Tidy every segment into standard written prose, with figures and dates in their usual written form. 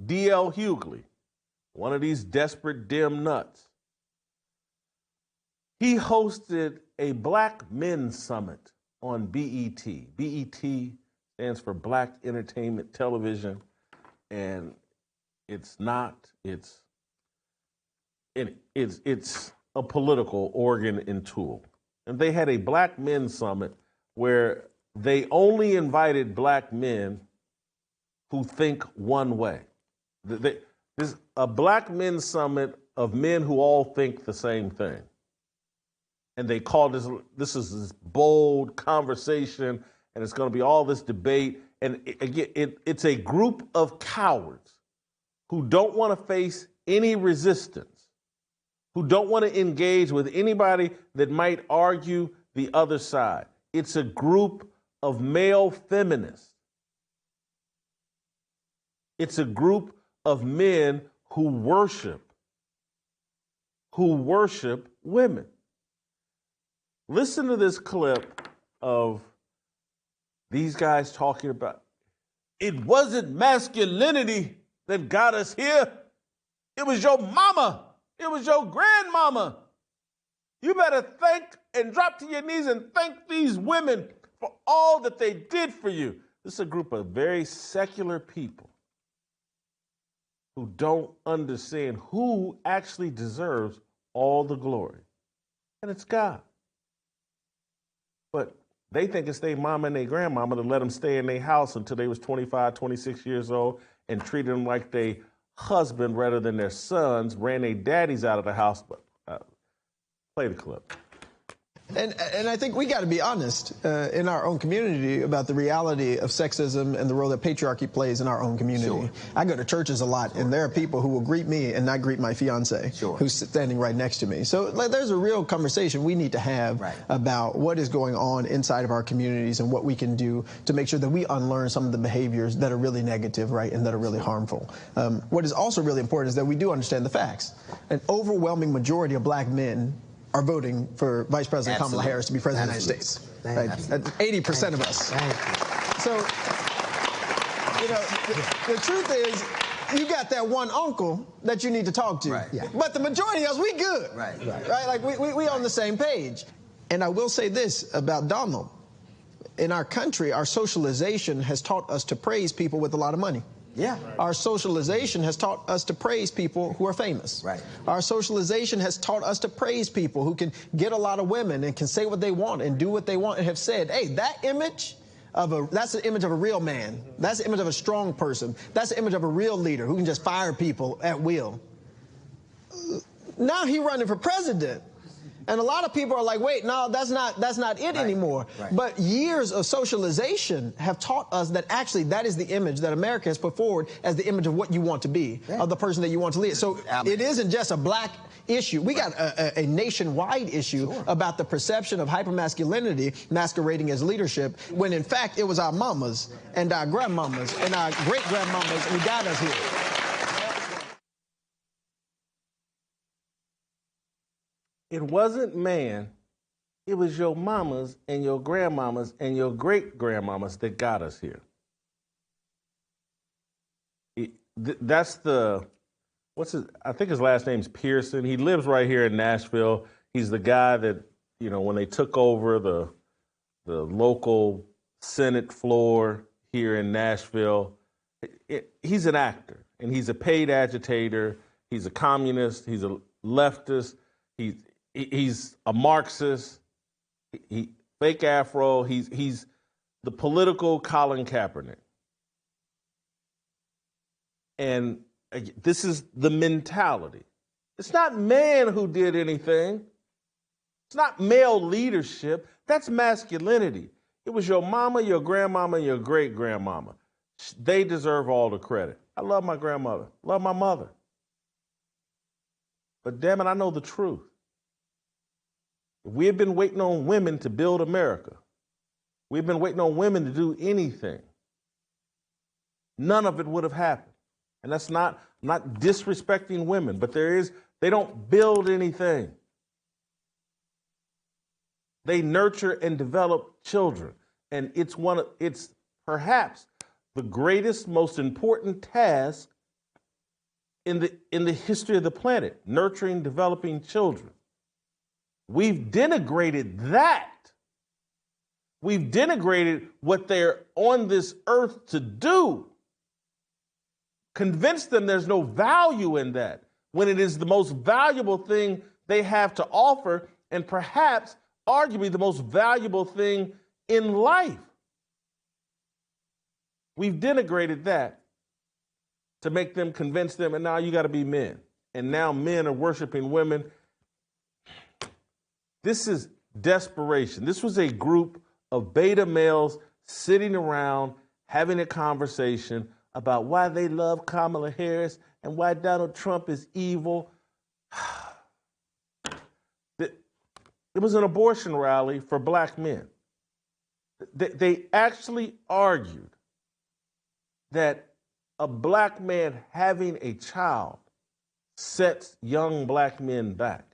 D.L. Hughley, one of these desperate dim nuts, he hosted a Black Men's Summit on BET. BET stands for Black Entertainment Television, and it's a political organ and tool. And they had a Black Men's Summit where they only invited Black men who think one way. There's a Black Men's Summit of men who all think the same thing. And they call this is this bold conversation, and it's going to be all this debate. And it's a group of cowards who don't want to face any resistance, who don't want to engage with anybody that might argue the other side. It's a group of male feminists. It's a group of men who worship women. Listen to this clip of these guys talking about, it wasn't masculinity that got us here. It was your mama. It was your grandmama. You better thank and drop to your knees and thank these women for all that they did for you. This is a group of very secular people who don't understand who actually deserves all the glory. And it's God. But they think it's their mama and their grandmama to let them stay in their house until they was 25, 26 years old and treat them like their husband rather than their sons, ran their daddies out of the house. But play the clip. And I think we got to be honest in our own community about the reality of sexism and the role that patriarchy plays in our own community. Sure. I go to churches a lot, and there are people who will greet me and not greet my fiance, sure, who's standing right next to me. So there's a real conversation we need to have about what is going on inside of our communities and what we can do to make sure that we unlearn some of the behaviors that are really negative, right, and that are really harmful. What is also really important is that we do understand the facts. An overwhelming majority of Black men are voting for Vice President Kamala Harris to be President of the United States. Right? 80% of us. So, you know, the truth is, you got that one uncle that you need to talk to. Right. Yeah. But the majority of us, we good. Right. Like, we on the same page. And I will say this about Donald. In our country, our socialization has taught us to praise people with a lot of money. Yeah. Our socialization has taught us to praise people who are famous. Right. Our socialization has taught us to praise people who can get a lot of women and can say what they want and do what they want and have said, hey, that's the image of a real man. That's the image of a strong person. That's the image of a real leader who can just fire people at will. Now he's running for president. And a lot of people are like, wait, no, that's not it anymore. Right. But years of socialization have taught us that actually that is the image that America has put forward as the image of what you want to be, of the person that you want to lead. So it isn't just a Black issue. We got a nationwide issue about the perception of hypermasculinity masquerading as leadership, when in fact it was our mamas and our grandmamas and our great-grandmamas who got us here. It wasn't man, it was your mamas and your grandmamas and your great-grandmamas that got us here. I think his last name's Pearson. He lives right here in Nashville. He's the guy that, you know, when they took over the local Senate floor here in Nashville, he's an actor, and he's a paid agitator. He's a communist. He's a leftist. He's a Marxist, fake afro. He's the political Colin Kaepernick. And this is the mentality. It's not man who did anything. It's not male leadership. That's masculinity. It was your mama, your grandmama, and your great-grandmama. They deserve all the credit. I love my grandmother, love my mother. But damn it, I know the truth. If we had been waiting on women to build America, we've been waiting on women to do anything, none of it would have happened. And that's not disrespecting women, but they don't build anything. They nurture and develop children. And it's perhaps the greatest, most important task in the history of the planet, nurturing, developing children. We've denigrated that. We've denigrated what they're on this earth to do. Convinced them there's no value in that, when it is the most valuable thing they have to offer, and perhaps arguably the most valuable thing in life. We've denigrated that to make them, convince them, and now you got to be men. And now men are worshiping women. This is desperation. This was a group of beta males sitting around having a conversation about why they love Kamala Harris and why Donald Trump is evil. It was an abortion rally for black men. They actually argued that a black man having a child sets young black men back.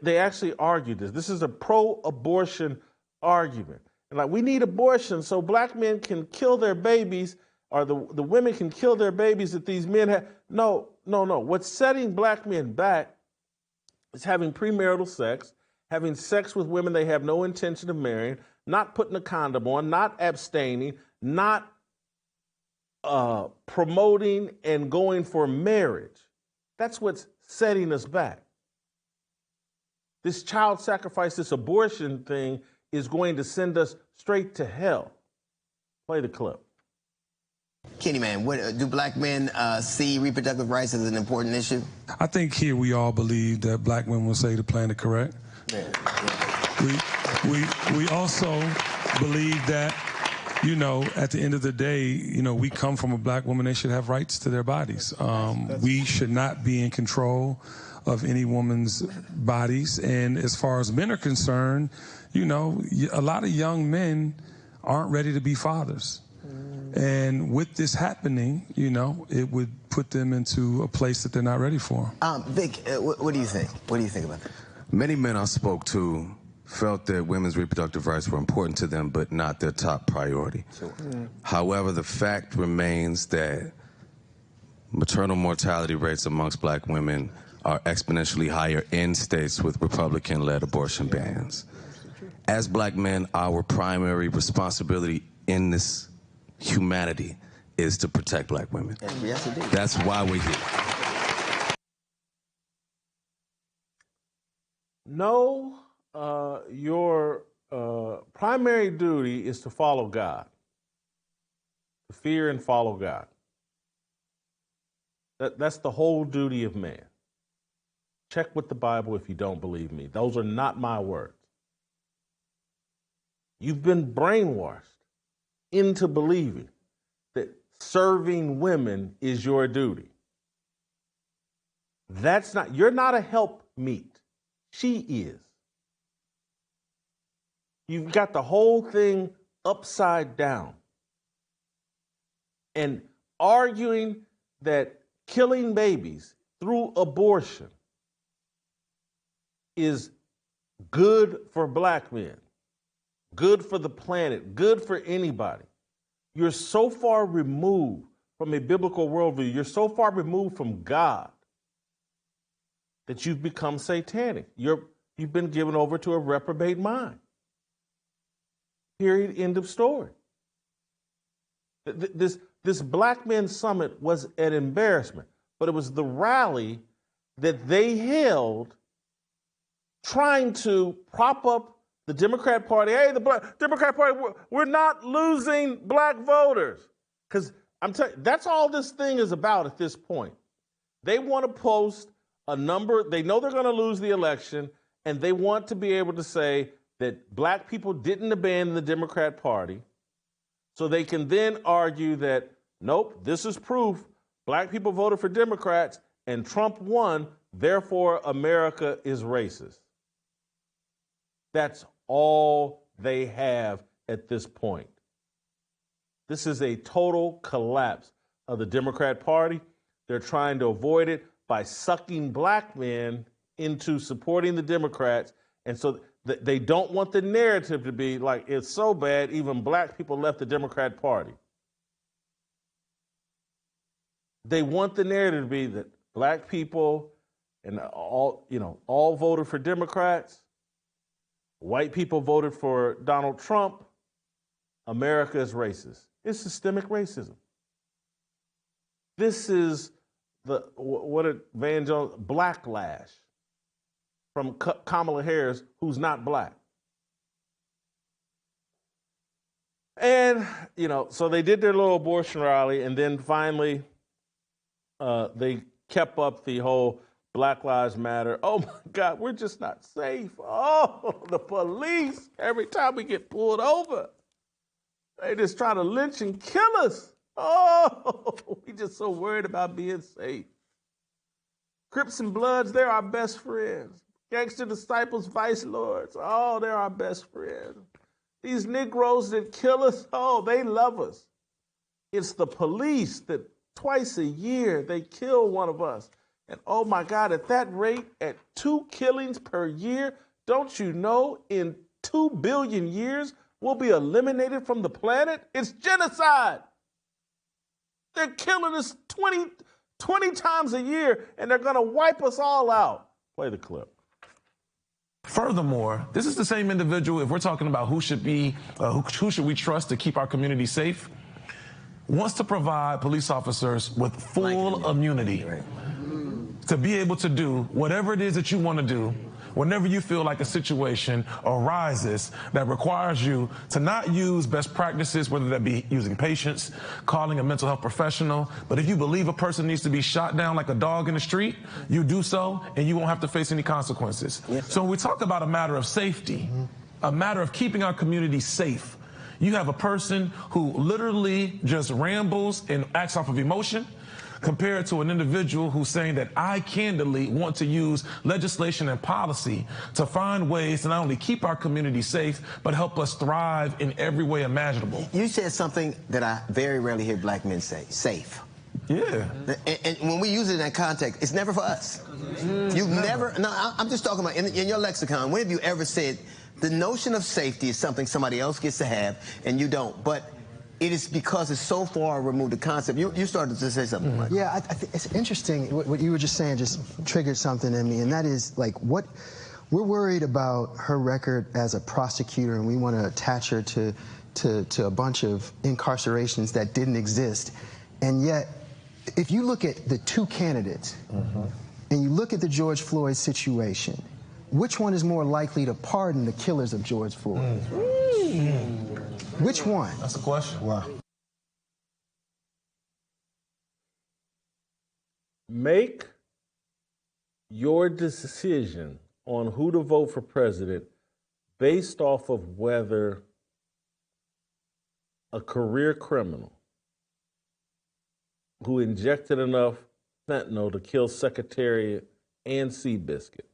They actually argued this. This is a pro-abortion argument. And like, we need abortion so black men can kill their babies, or the women can kill their babies that these men have. No. What's setting black men back is having premarital sex, having sex with women they have no intention of marrying, not putting a condom on, not abstaining, not promoting and going for marriage. That's what's setting us back. This child sacrifice, this abortion thing is going to send us straight to hell. Play the clip. Kenny, man, do black men see reproductive rights as an important issue? I think here we all believe that black women will say the planet correct. Yeah. We also believe that, you know, at the end of the day, you know, we come from a black woman, they should have rights to their bodies. We should not be in control of any woman's bodies. And as far as men are concerned, you know, a lot of young men aren't ready to be fathers. And with this happening, you know, it would put them into a place that they're not ready for. Vic, what do you think? What do you think about that? Many men I spoke to felt that women's reproductive rights were important to them, but not their top priority. Sure. However, the fact remains that maternal mortality rates amongst black women are exponentially higher in states with Republican-led abortion bans. As black men, our primary responsibility in this humanity is to protect black women. Yes, indeed. That's why we're here. No, your primary duty is to follow God, to fear and follow God. That's the whole duty of man. Check with the Bible if you don't believe me. Those are not my words. You've been brainwashed into believing that serving women is your duty. That's not, you're not a helpmeet. She is. You've got the whole thing upside down. And arguing that killing babies through abortion is good for black men, good for the planet, good for anybody. You're so far removed from a biblical worldview, you're so far removed from God that you've become satanic. You've been given over to a reprobate mind. Period, end of story. This Black Men Summit was an embarrassment, but it was the rally that they held trying to prop up the Democrat Party. Hey, the Democrat Party, we're not losing black voters. Because I'm telling you, that's all this thing is about at this point. They want to post a number, they know they're going to lose the election, and they want to be able to say that black people didn't abandon the Democrat Party, so they can then argue that, nope, this is proof black people voted for Democrats and Trump won, therefore America is racist. That's all they have at this point. This is a total collapse of the Democrat Party. They're trying to avoid it by sucking black men into supporting the Democrats. And so they don't want the narrative to be like, it's so bad, even black people left the Democrat Party. They want the narrative to be that black people and all voted for Democrats. White people voted for Donald Trump. America is racist. It's systemic racism. This is what did Van Jones, blacklash from Kamala Harris, who's not black. And, so they did their little abortion rally, and then finally they kept up the whole Black Lives Matter. Oh, my God, we're just not safe. Oh, the police, every time we get pulled over, they just try to lynch and kill us. Oh, we just so worried about being safe. Crips and Bloods, they're our best friends. Gangster disciples, vice lords, oh, they're our best friends. These Negroes that kill us, oh, they love us. It's the police that twice a year they kill one of us. And oh my God, at that rate, at 2 killings per year, don't you know in 2 billion years we'll be eliminated from the planet? It's genocide. They're killing us 20 times a year, and they're gonna wipe us all out. Play the clip. Furthermore, this is the same individual, if we're talking about who should we trust to keep our community safe, wants to provide police officers with full immunity to be able to do whatever it is that you want to do whenever you feel like a situation arises that requires you to not use best practices, whether that be using patience, calling a mental health professional. But if you believe a person needs to be shot down like a dog in the street, you do so, and you won't have to face any consequences. So when we talk about a matter of safety, a matter of keeping our community safe, you have a person who literally just rambles and acts off of emotion, compared to an individual who's saying that I candidly want to use legislation and policy to find ways to not only keep our community safe, but help us thrive in every way imaginable. You said something that I very rarely hear black men say, safe. Yeah. And when we use it in that context, it's never for us. You've never, no, I'm just talking about in your lexicon, when have you ever said the notion of safety is something somebody else gets to have and you don't? But it is because it's so far removed the concept. You started to say something. Mike. Yeah, I think it's interesting. What you were just saying just triggered something in me, and that is like what we're worried about her record as a prosecutor, and we want to attach her to a bunch of incarcerations that didn't exist. And yet, if you look at the 2 candidates, and you look at the George Floyd situation, which one is more likely to pardon the killers of George Floyd? Which one? That's the question. Wow. Make your decision on who to vote for president based off of whether a career criminal who injected enough fentanyl to kill Secretariat and Seabiscuit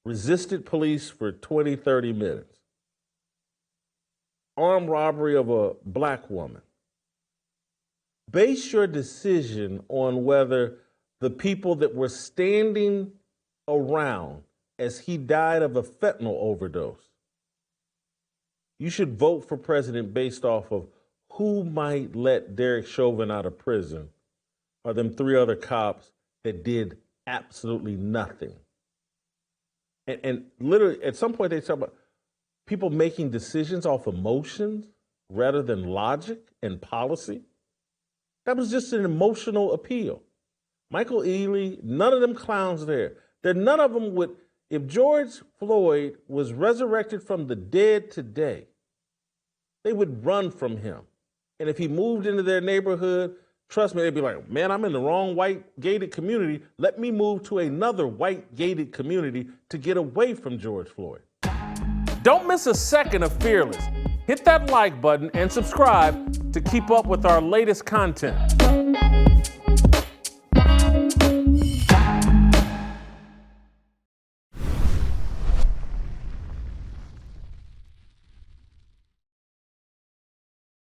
resisted police for 20, 30 minutes, armed robbery of a black woman. Base your decision on whether the people that were standing around as he died of a fentanyl overdose, you should vote for president based off of who might let Derek Chauvin out of prison or them 3 other cops that did absolutely nothing. And literally, at some point they talk about people making decisions off emotions rather than logic and policy. That was just an emotional appeal. Michael Ealy, none of them clowns there. None of them would, if George Floyd was resurrected from the dead today, they would run from him. And if he moved into their neighborhood, trust me, they'd be like, man, I'm in the wrong white gated community. Let me move to another white gated community to get away from George Floyd. Don't miss a second of Fearless. Hit that like button and subscribe to keep up with our latest content.